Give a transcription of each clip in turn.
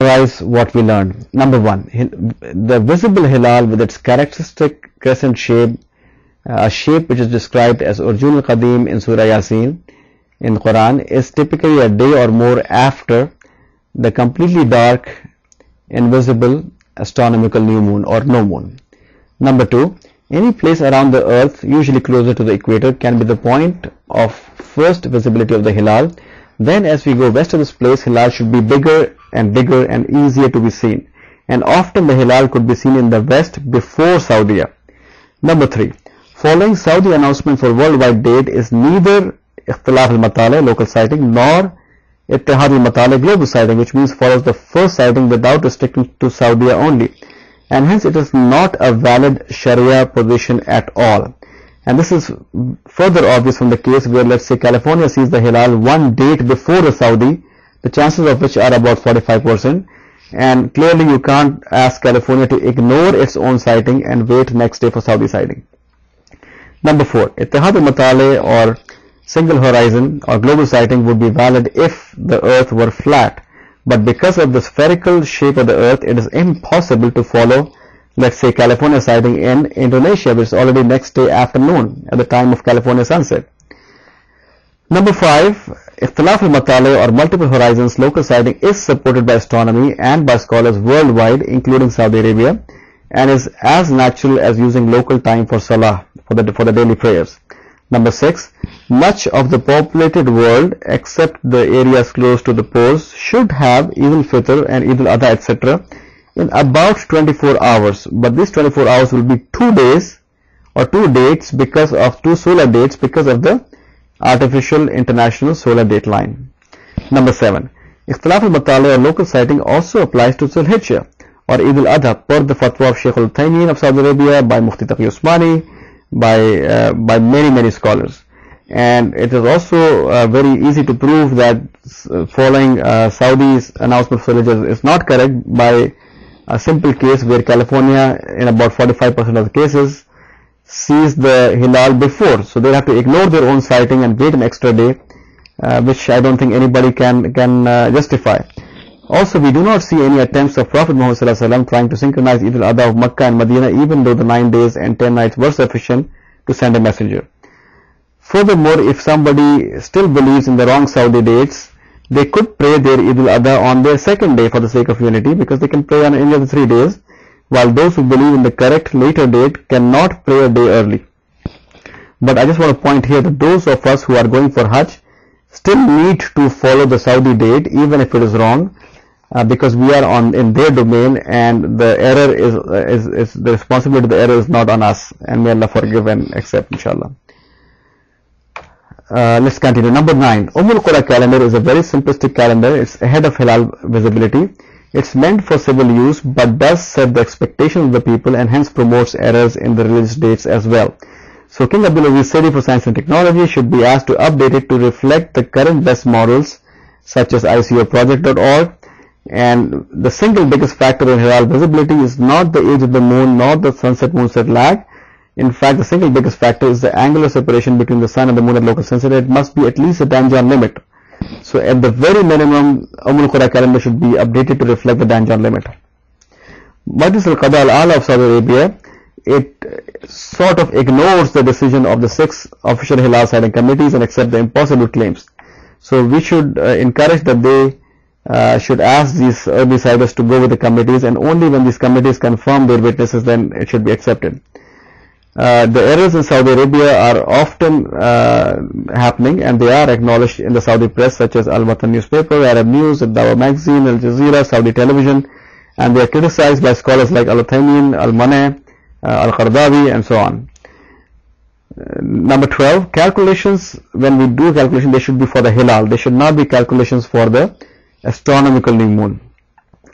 Summarize what we learned. Number one, the visible hilal with its characteristic crescent shape, a shape which is described as Urjun al-Qadim in Surah Yasin in Quran, is typically a day or more after the completely dark, invisible astronomical new moon or no moon. Number two, any place around the earth, usually closer to the equator, can be the point of first visibility of the hilal. Then as we go west of this place, hilal should be bigger and easier to be seen. And often the hilal could be seen in the west before Saudi. Number three, following Saudi announcement for worldwide date is neither Ikhtilaf al-Matala, local sighting, nor Ittihad al-Matala, global sighting, which means follows the first sighting without restricting to Saudi only. And hence it is not a valid Sharia position at all. And this is further obvious from the case where, let's say, California sees the hilal one date before the Saudi, the chances of which are about 45%, and clearly you can't ask California to ignore its own sighting and wait next day for Saudi sighting. Number four, Ittihad al-Matale or single horizon or global sighting would be valid if the earth were flat, but because of the spherical shape of the earth, it is impossible to follow, let's say, California sighting in Indonesia, which is already next day afternoon at the time of California sunset. Number five, Ikhtilaf al-Matale or multiple horizons local sighting is supported by astronomy and by scholars worldwide, including Saudi Arabia, and is as natural as using local time for Salah, for the daily prayers. Number six, much of the populated world except the areas close to the poles should have Eid al-Fitr and Eid al-Adha, etc. in about 24 hours, but these 24 hours will be 2 days or 2 dates because of 2 solar dates because of the artificial international solar date line. Number seven, Ikhtilaf al-Matale or local sighting also applies to Zulhijjah or Eid al-Adha per the fatwa of Sheikh al-Taymin of Saudi Arabia, by Mufti Taqi Usmani, by many scholars. And it is also very easy to prove that following Saudi's announcement of Zulhijjah is not correct by a simple case where California, in about 45% of the cases, sees the hilal before. So they have to ignore their own sighting and wait an extra day, which I don't think anybody can justify. Also, we do not see any attempts of Prophet Muhammad ﷺ trying to synchronize Eid al-Adha of Makkah and Medina, even though the 9 days and 10 nights were sufficient to send a messenger. Furthermore, if somebody still believes in the wrong Saudi dates, they could pray their Eid al-Adha on their second day for the sake of unity, because they can pray on any of the 3 days, while those who believe in the correct later date cannot pray a day early. But I just want to point here that those of us who are going for Hajj still need to follow the Saudi date, even if it is wrong, because we are in their domain, and the error is the responsibility of the error is not on us, and may Allah forgive and accept, inshallah. Let's continue. Number 9, UmmUlQura calendar is a very simplistic calendar. It's ahead of Hilal visibility. It's meant for civil use, but does set the expectation of the people and hence promotes errors in the religious dates as well. So King Abdulaziz Sedi for Science and Technology should be asked to update it to reflect the current best models such as ICOproject.org. And the single biggest factor in Hilal visibility is not the age of the moon nor the sunset-moonset lag. In fact, the single biggest factor is the angular separation between the sun and the moon at local sunset. It must be at least a Danjan limit. So at the very minimum, UmmUlQura calendar should be updated to reflect the Danjan limit. Majlis al-Qada al-Ala of Saudi Arabia, it sort of ignores the decision of the 6 official Hilal sighting committees and accept the impossible claims. So we should encourage that they should ask these early sighters to go with the committees, and only when these committees confirm their witnesses, then it should be accepted. The errors in Saudi Arabia are often happening, and they are acknowledged in the Saudi press, such as Al-Watan newspaper, Arab News, Al-Dawa magazine, Al Jazeera, Saudi television, and they are criticized by scholars like Al-Uthaymin, Al-Mane, Al-Qardawi, and so on. Number 12, calculations, when we do calculation, they should be for the Hilal. They should not be calculations for the astronomical new moon.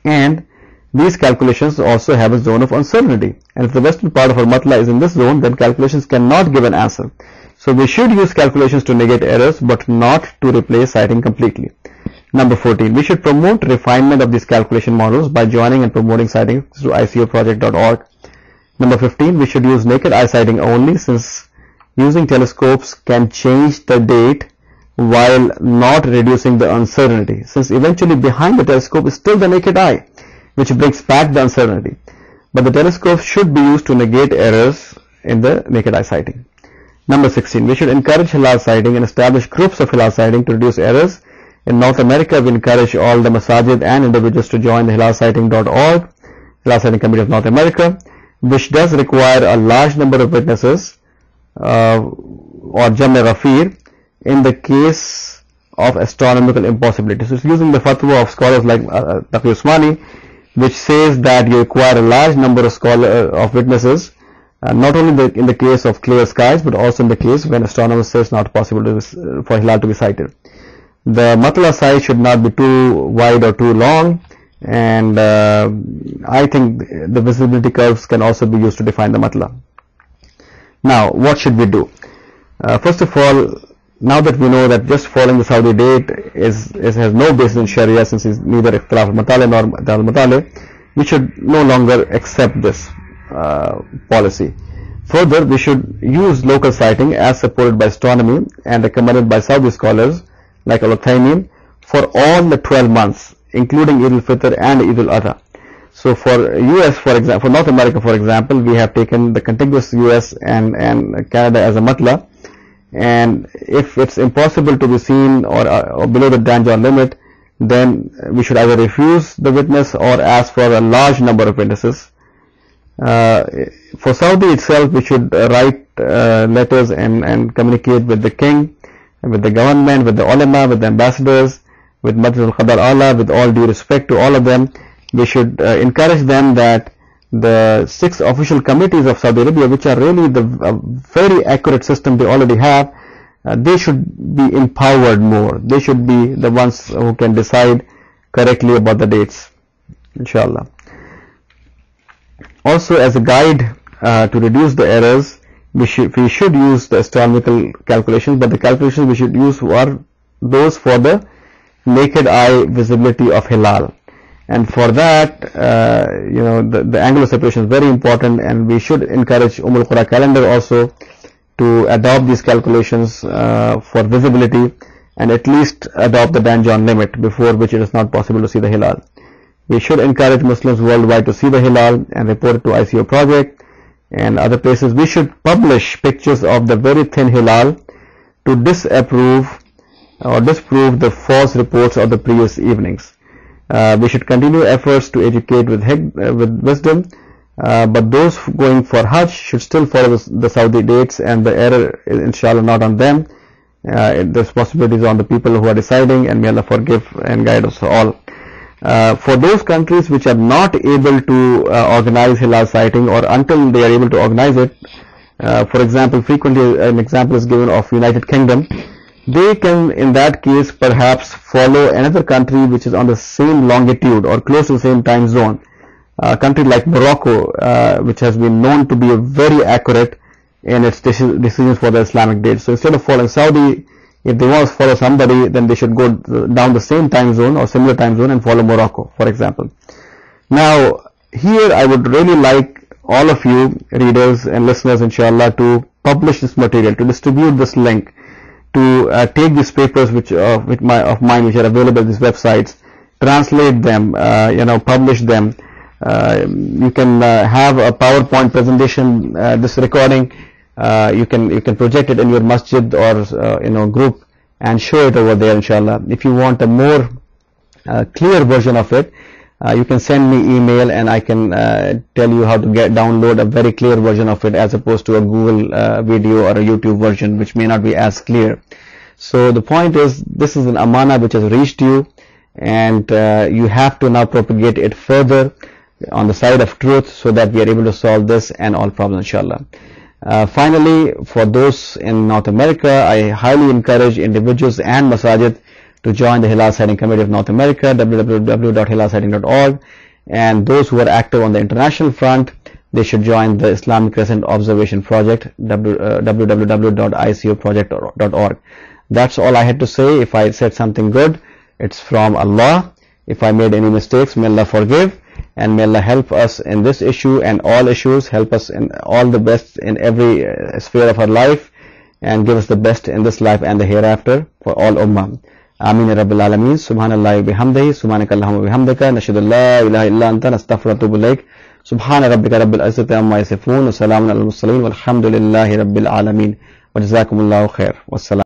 And these calculations also have a zone of uncertainty. And if the western part of our Matla is in this zone, then calculations cannot give an answer. So we should use calculations to negate errors, but not to replace sighting completely. Number 14, we should promote refinement of these calculation models by joining and promoting sighting through ICOproject.org. Number 15, we should use naked eye sighting only, since using telescopes can change the date while not reducing the uncertainty, since eventually behind the telescope is still the naked eye, which brings back the uncertainty. But the telescope should be used to negate errors in the naked eye sighting. Number 16. We should encourage Hilal sighting and establish groups of Hilal sighting to reduce errors. In North America, we encourage all the masajid and individuals to join the HilalSighting.org, Hilal Sighting Committee of North America, which does require a large number of witnesses, or Jam Rafir, in the case of astronomical impossibility. So it's using the fatwa of scholars like Taqi Usmani, which says that you require a large number of witnesses, not only in the case of clear skies, but also in the case when astronomers say it's not possible for Hilal to be sighted. The Matla sight should not be too wide or too long, and I think the visibility curves can also be used to define the Matla. Now, what should we do? First of all, now that we know that just following the Saudi date has no basis in Sharia, since it's neither Ikhtilaf al-Matali nor al-Matali, we should no longer accept this policy. Further, we should use local sighting as supported by astronomy and recommended by Saudi scholars like Al-Uthaymin for all the 12 months, including Eid al-Fitr and Eid al-Adha. So for US, for example, for North America, for example, we have taken the contiguous US and Canada as a matla, and if it's impossible to be seen or below the danger limit, then we should either refuse the witness or ask for a large number of witnesses. For Saudi itself, we should write letters and communicate with the king, with the government, with the ulama, with the ambassadors, with Majlis al-Qadar Allah, with all due respect to all of them. We should encourage them that the 6 official committees of Saudi Arabia, which are really the very accurate system they already have, they should be empowered more. They should be the ones who can decide correctly about the dates, inshallah. Also, as a guide to reduce the errors, we should use the astronomical calculations, but the calculations we should use are those for the naked eye visibility of Hilal. And for that, the angular separation is very important, and we should encourage UmmUlQura calendar also to adopt these calculations for visibility, and at least adopt the Danjon limit, before which it is not possible to see the Hilal. We should encourage Muslims worldwide to see the Hilal and report it to ICO project and other places. We should publish pictures of the very thin Hilal to disapprove or disprove the false reports of the previous evenings. We should continue efforts to educate with wisdom, but those going for Hajj should still follow the Saudi dates, and the error is inshallah not on them. The responsibility is on the people who are deciding, and may Allah forgive and guide us all. For those countries which are not able to organize Hilal sighting, or until they are able to organize it, for example, frequently an example is given of United Kingdom. They can, in that case, perhaps follow another country which is on the same longitude or close to the same time zone. A country like Morocco, which has been known to be very accurate in its decisions for the Islamic dates. So instead of following Saudi, if they want to follow somebody, then they should go down the same time zone or similar time zone and follow Morocco, for example. Now, here I would really like all of you, readers and listeners, inshallah, to publish this material, to distribute this link, to take these papers of mine which are available at these websites, translate them, publish them. You can have a PowerPoint presentation, this recording. You can project it in your masjid or group and show it over there, inshallah. If you want a more clear version of it, you can send me email, and I can tell you how to download a very clear version of it, as opposed to a Google video or a YouTube version, which may not be as clear. So the point is, this is an amana which has reached you, and you have to now propagate it further on the side of truth, so that we are able to solve this and all problems, inshallah. Finally, for those in North America, I highly encourage individuals and masajid to join the Hilal Sighting Committee of North America, www.hilalsighting.org, and those who are active on the international front, they should join the Islamic Crescent Observation Project, www.icoproject.org. That's all I had to say. If I said something good, it's from Allah. If I made any mistakes, may Allah forgive, and may Allah help us in this issue and all issues, help us in all the best in every sphere of our life, and give us the best in this life and the hereafter for all ummah. Ameen ya Rabbil Alameen. Subhanallahi bihamdihi. Subhanakallahumma bihamdika. Nashhadu an la ilaha illa anta nastaghfiruka wa atubu ilaik. Subhana rabbika rabbil izzati amma yasifun. Wa salamun alal mursalin. Walhamdulillahi Rabbil Alameen. Wa jazakumullahu khair. Wassalam.